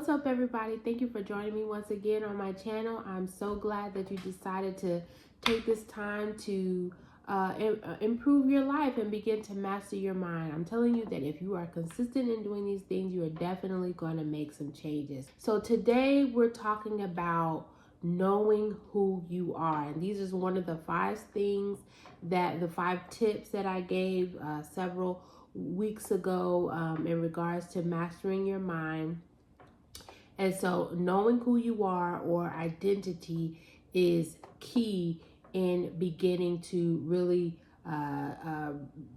What's up, everybody? Thank you for joining me once again on my channel. I'm so glad that you decided to take this time to improve your life and begin to master your mind. I'm telling you that if you are consistent in doing these things, you are definitely going to make some changes. So today we're talking about knowing who you are. And these is one of the five tips that I gave several weeks ago in regards to mastering your mind. And so knowing who you are, or identity, is key in beginning to really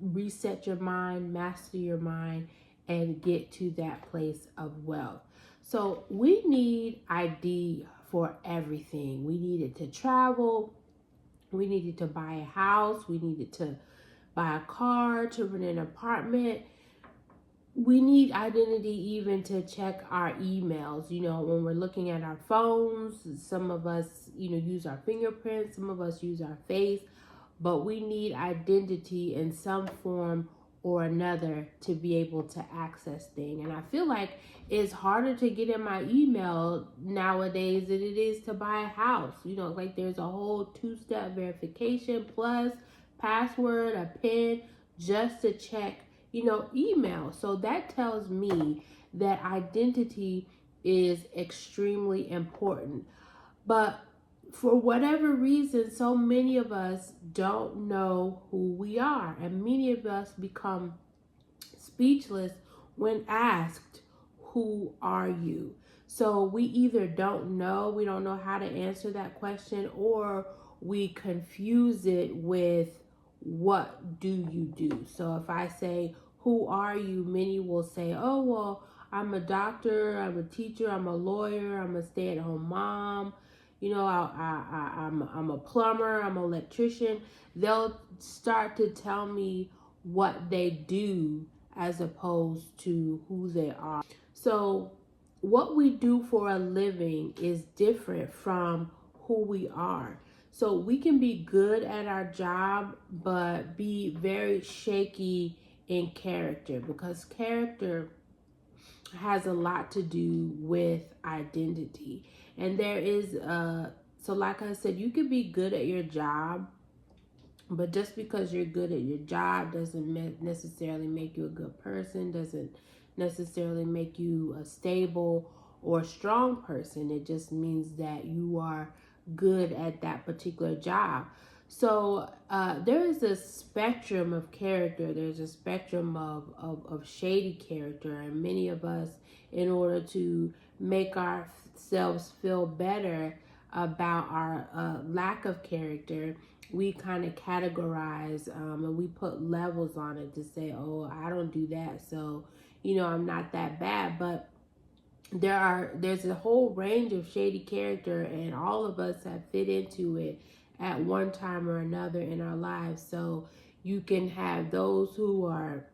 reset your mind, master your mind, and get to that place of wealth. So we need ID for everything. We needed to travel. We needed to buy a house. We needed to buy a car, to rent an apartment. We need identity even to check our emails. When we're looking at our phones, some of us, use our fingerprints, some of us use our face, but we need identity in some form or another to be able to access things. And I feel like it's harder to get in my email nowadays than it is to buy a house. Like there's a whole two-step verification plus password, a PIN, just to check email. So that tells me that identity is extremely important. But for whatever reason, so many of us don't know who we are. And many of us become speechless when asked, who are you? So we either we don't know how to answer that question, or we confuse it with, what do you do? So if I say, who are you? Many will say, oh, well, I'm a doctor, I'm a teacher, I'm a lawyer, I'm a stay-at-home mom, I'm a plumber, I'm an electrician. They'll start to tell me what they do as opposed to who they are. So what we do for a living is different from who we are. So we can be good at our job, but be very shaky in character, because character has a lot to do with identity. And there is, so like I said, you can be good at your job, but just because you're good at your job doesn't necessarily make you a good person, doesn't necessarily make you a stable or strong person. It just means that you are good at that particular job. So there is a spectrum of character. There's a spectrum of shady character. And many of us, in order to make ourselves feel better about our lack of character, we kind of categorize and we put levels on it to say, oh, I don't do that, so I'm not that bad. But there's a whole range of shady character, and all of us have fit into it at one time or another in our lives. So you can have those who are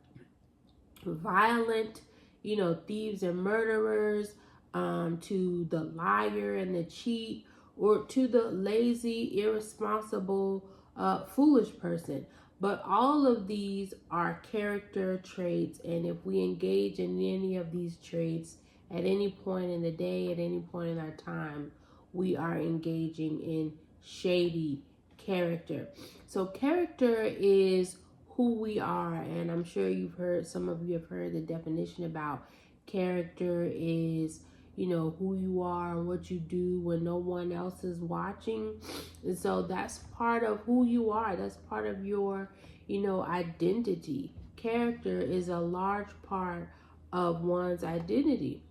violent, thieves and murderers, to the liar and the cheat, or to the lazy, irresponsible, foolish person. But all of these are character traits, and if we engage in any of these traits at any point in the day, at any point in our time, we are engaging in shady character. So character is who we are, and I'm sure some of you have heard the definition about character is, who you are and what you do when no one else is watching. And so that's part of who you are. That's part of your, identity. Character is a large part of one's identity.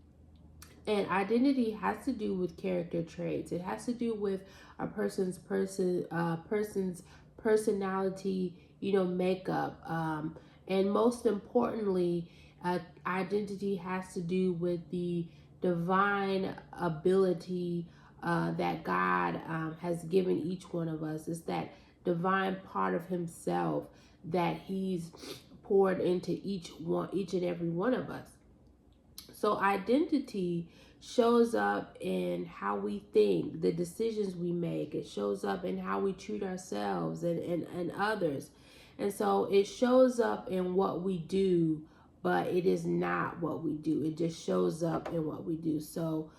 And identity has to do with character traits. It has to do with a person's personality, makeup. And most importantly, identity has to do with the divine ability that God has given each one of us. It's that divine part of himself that he's poured into each and every one of us. So identity shows up in how we think, the decisions we make. It shows up in how we treat ourselves and others. And so it shows up in what we do but it is not what we do. It just shows up in what we do. So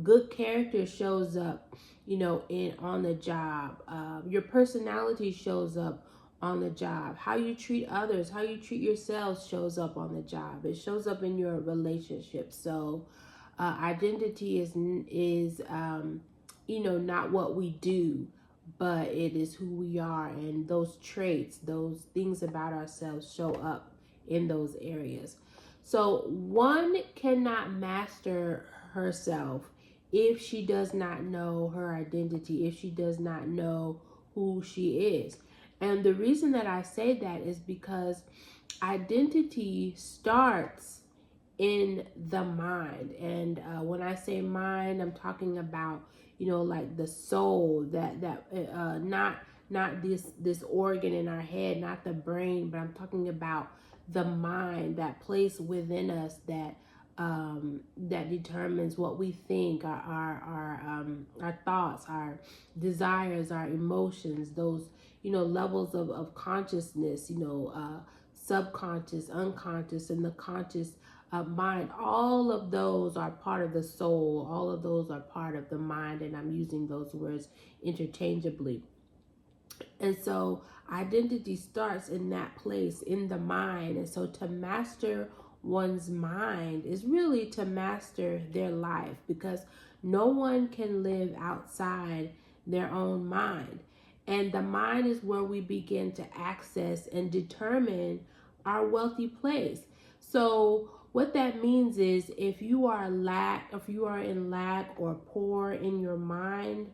good character shows up, in on the job. Your personality shows up on the job. How you treat others, how you treat yourselves shows up on the job. It shows up in your relationships. So identity is not what we do, but it is who we are, and those traits, those things about ourselves show up in those areas. So one cannot master herself if she does not know her identity, if she does not know who she is. And the reason that I say that is because identity starts in the mind. And when I say mind, I'm talking about, like the soul, not this organ in our head, not the brain, but I'm talking about the mind, that place within us that determines what we think, our thoughts, our desires, our emotions, those levels of consciousness, subconscious, unconscious, and the conscious mind. All of those are part of the soul. All of those are part of the mind, and I'm using those words interchangeably. And so identity starts in that place, in the mind. And so to master one's mind is really to master their life, because no one can live outside their own mind. And the mind is where we begin to access and determine our wealthy place. So what that means is if you are in lack or poor in your mind,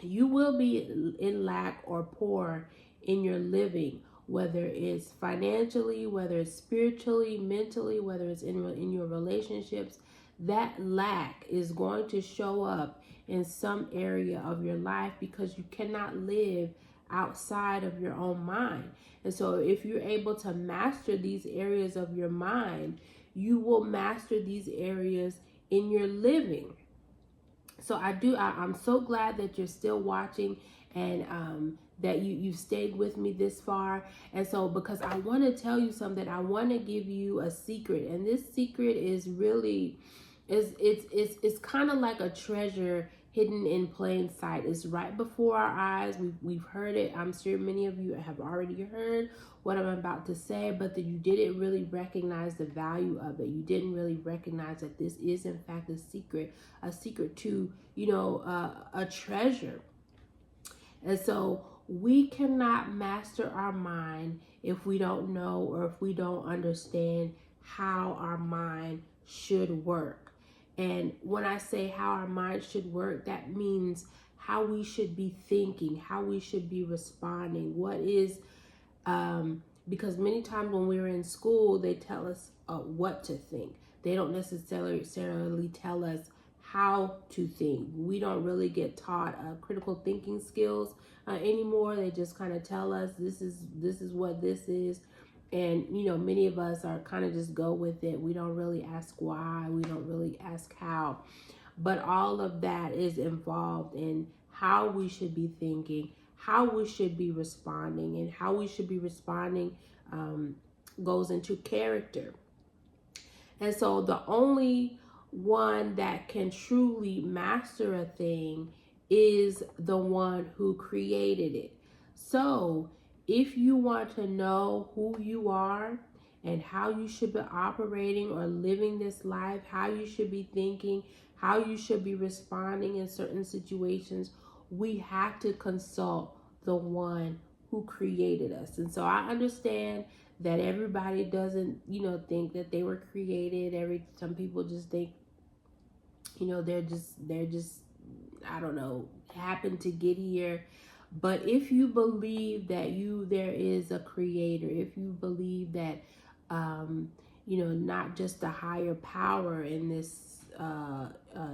you will be in lack or poor in your living, whether it's financially, whether it's spiritually, mentally, whether it's in your relationships. That lack is going to show up in some area of your life because you cannot live outside of your own mind. And so if you're able to master these areas of your mind, you will master these areas in your living. So I'm so glad that you're still watching, and that you've stayed with me this far. And so because I want to tell you something, I want to give you a secret, and this secret is really it's kind of like a treasure hidden in plain sight. It's right before our eyes. We've heard it. I'm sure many of you have already heard what I'm about to say, but that you didn't really recognize the value of it. You didn't really recognize that this is in fact a secret to, a treasure. And so we cannot master our mind if we don't know, or if we don't understand how our mind should work. And when I say how our mind should work, that means how we should be thinking, how we should be responding. Because many times when we're in school, they tell us what to think. They don't necessarily tell us how to think. We don't really get taught critical thinking skills anymore. They just kind of tell us this is what this is. And many of us are kind of just go with it. We don't really ask why, we don't really ask how. But all of that is involved in how we should be thinking, how we should be responding, and how we should be responding goes into character. And so the only one that can truly master a thing is the one who created it. So if you want to know who you are and how you should be operating or living this life, how you should be thinking, how you should be responding in certain situations, we have to consult the one who created us. And so I understand that everybody doesn't, think that they were created. Some people just think, they're just, I don't know, happen to get here. But if you believe that there is a creator, if you believe that, not just a higher power in this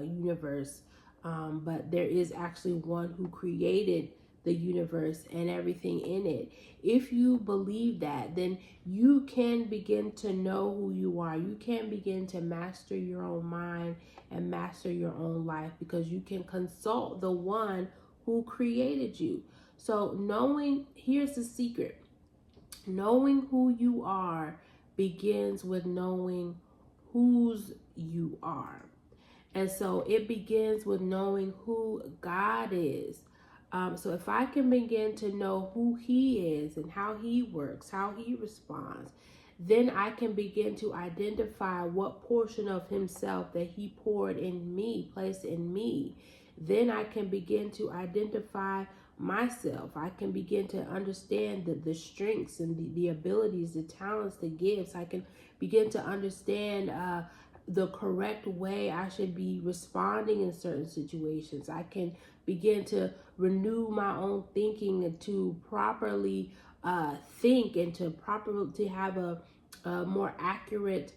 universe, but there is actually one who created the universe and everything in it. If you believe that, then you can begin to know who you are. You can begin to master your own mind and master your own life, because you can consult the one who created you. So here's the secret. Knowing who you are begins with knowing whose you are. And so it begins with knowing who God is. So if I can begin to know who He is and how He works, how He responds, then I can begin to identify what portion of Himself that He poured in me, placed in me. Then I can begin to identify myself. I can begin to understand the strengths and the abilities, the talents, the gifts. I can begin to understand the correct way I should be responding in certain situations. I can begin to renew my own thinking and to properly think and to have a more accurate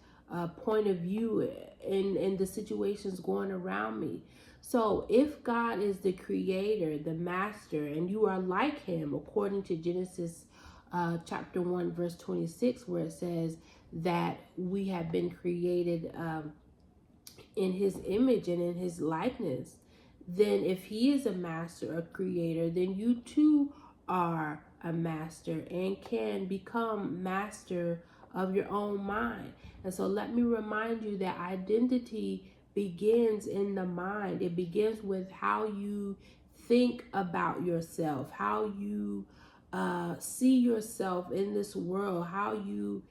point of view in the situations going around me. So if God is the creator, the master, and you are like Him, according to Genesis chapter 1, verse 26, where it says that we have been created in His image and in His likeness, then if He is a master, a creator, then you too are a master and can become master of your own mind. And so let me remind you that identity begins in the mind. It begins with how you think about yourself, how you see yourself in this world, how you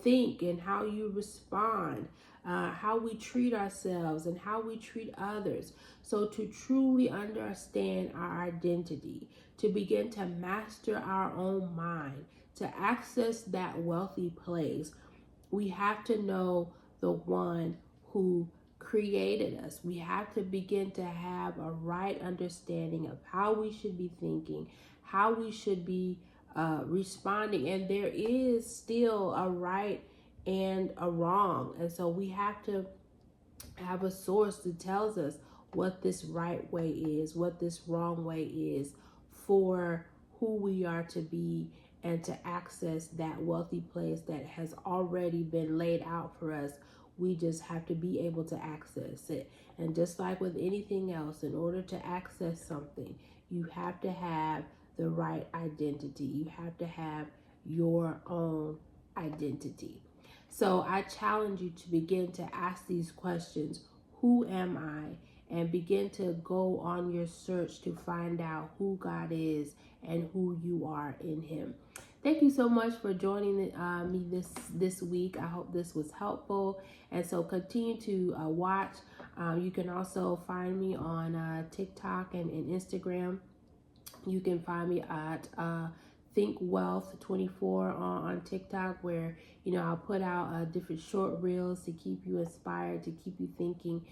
think and how you respond, how we treat ourselves and how we treat others. So to truly understand our identity, to begin to master our own mind, to access that wealthy place, we have to know the one who created us. We have to begin to have a right understanding of how we should be thinking, how we should be responding. And there is still a right and a wrong. And so we have to have a source that tells us what this right way is, what this wrong way is for who we are to be and to access that wealthy place that has already been laid out for us. We just have to be able to access it. And just like with anything else, in order to access something, you have to have the right identity. You have to have your own identity. So I challenge you to begin to ask these questions. Who am I? And begin to go on your search to find out who God is and who you are in Him. Thank you so much for joining me this week. I hope this was helpful. And so continue to watch. You can also find me on TikTok and Instagram. You can find me at Think Wealth 24 on TikTok, where I'll put out different short reels to keep you inspired, to keep you thinking,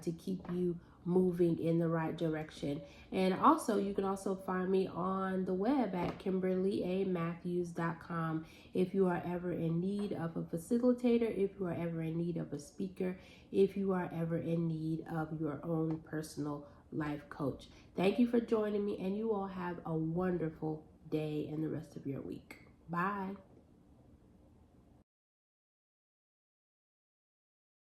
to keep you moving in the right direction. And also, you can also find me on the web at KimberlyAMatthews.com if you are ever in need of a facilitator, if you are ever in need of a speaker, if you are ever in need of your own personal life coach. Thank you for joining me, and you all have a wonderful day and the rest of your week. Bye.